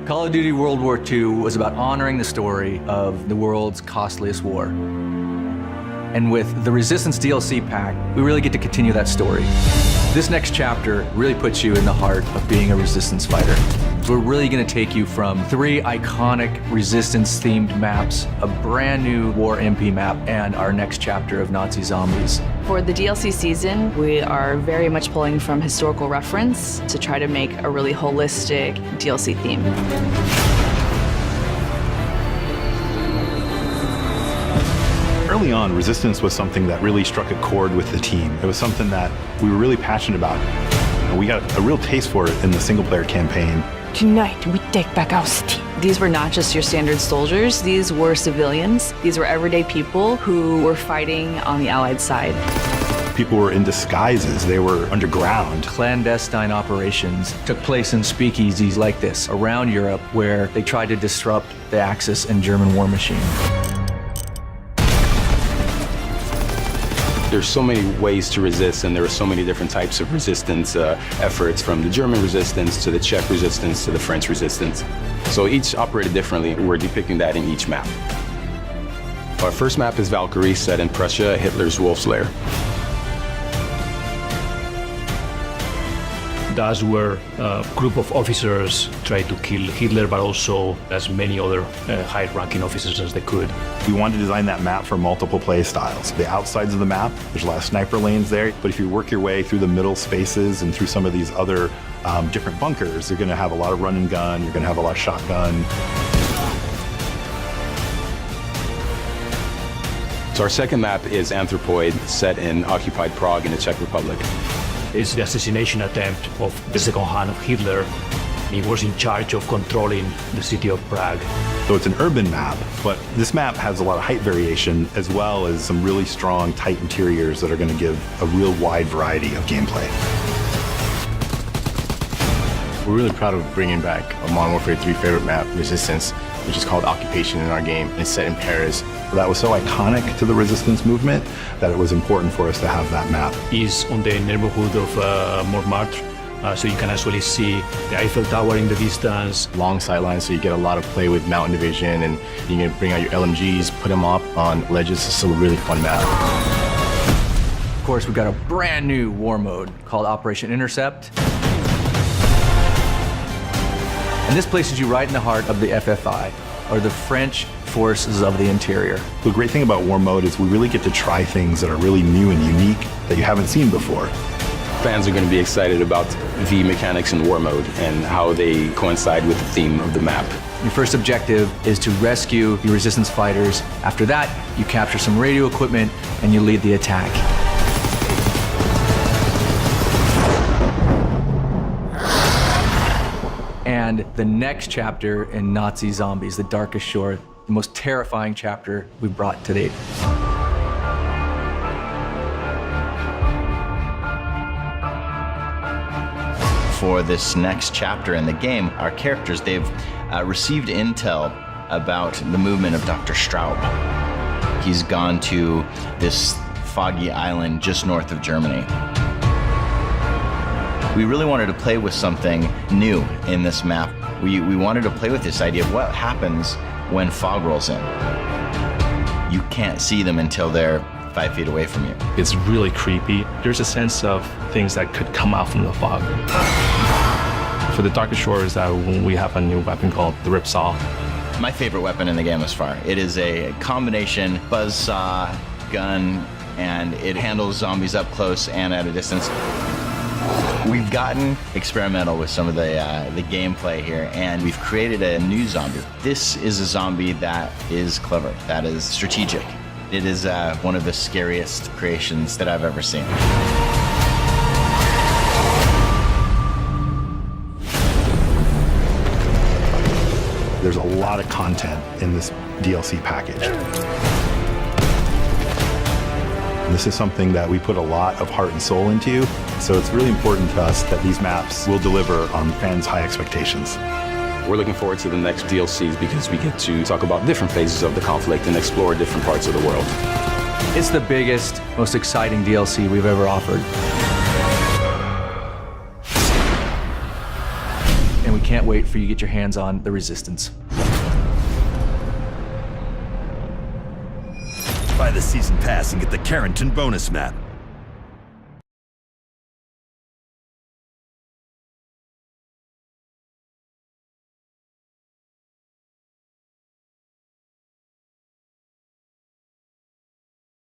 Call of Duty World War II was about honoring the story of the world's costliest war. And with the Resistance DLC pack, we really get to continue that story. This next chapter really puts you in the heart of being a Resistance fighter. We're really going to take you from 3 iconic Resistance-themed maps, a brand new War MP map, and our next chapter of Nazi zombies. For the DLC season, we are very much pulling from historical reference to try to make a really holistic DLC theme. Early on, Resistance was something that really struck a chord with the team. It was something that we were really passionate about. And we got a real taste for it in the single-player campaign. Tonight, we take back our city. These were not just your standard soldiers, these were civilians. These were everyday people who were fighting on the Allied side. People were in disguises, they were underground. Clandestine operations took place in speakeasies like this around Europe where they tried to disrupt the Axis and German war machine. There's so many ways to resist, and there are so many different types of resistance efforts, from the German resistance to the Czech resistance to the French resistance. So each operated differently. We're depicting that in each map. Our first map is Valkyrie, set in Prussia, Hitler's Wolf's Lair. That's where a group of officers tried to kill Hitler, but also as many other high-ranking officers as they could. We wanted to design that map for multiple play styles. The outsides of the map, there's a lot of sniper lanes there, but if you work your way through the middle spaces and through some of these other different bunkers, you're gonna have a lot of run and gun, you're gonna have a lot of shotgun. So our second map is Anthropoid, set in occupied Prague in the Czech Republic. It's the assassination attempt of the second hand of Hitler. He was in charge of controlling the city of Prague. So it's an urban map, but this map has a lot of height variation as well as some really strong, tight interiors that are going to give a real wide variety of gameplay. We're really proud of bringing back a Modern Warfare 3 favorite map, Resistance, which is called Occupation in our game. It's set in Paris. That was so iconic to the Resistance movement that it was important for us to have that map. It's on the neighborhood of Montmartre, so you can actually see the Eiffel Tower in the distance. Long sightlines, so you get a lot of play with mountain division, and you can bring out your LMGs, put them up on ledges. It's a really fun map. Of course, we've got a brand new war mode called Operation Intercept. And this places you right in the heart of the FFI, or the French Forces of the Interior. The great thing about War Mode is we really get to try things that are really new and unique that you haven't seen before. Fans are going to be excited about the mechanics in War Mode and how they coincide with the theme of the map. Your first objective is to rescue your Resistance fighters. After that, you capture some radio equipment and you lead the attack. And the next chapter in Nazi Zombies, The Darkest Shore, the most terrifying chapter we've brought to date. For this next chapter in the game, our characters, they've received intel about the movement of Dr. Straub. He's gone to this foggy island just north of Germany. We really wanted to play with something new in this map. We wanted to play with this idea of what happens when fog rolls in. You can't see them until they're 5 feet away from you. It's really creepy. There's a sense of things that could come out from the fog. For the Darkest Shores, we have a new weapon called the Ripsaw. My favorite weapon in the game thus far. It is a combination buzzsaw, gun, and it handles zombies up close and at a distance. We've gotten experimental with some of the gameplay here, and we've created a new zombie. This is a zombie that is clever, that is strategic. It is one of the scariest creations that I've ever seen. There's a lot of content in this DLC package. And this is something that we put a lot of heart and soul into, so it's really important to us that these maps will deliver on fans' high expectations. We're looking forward to the next DLCs because we get to talk about different phases of the conflict and explore different parts of the world. It's the biggest, most exciting DLC we've ever offered. and we can't wait for you to get your hands on the Resistance. Buy the season pass and get the Carrington bonus map.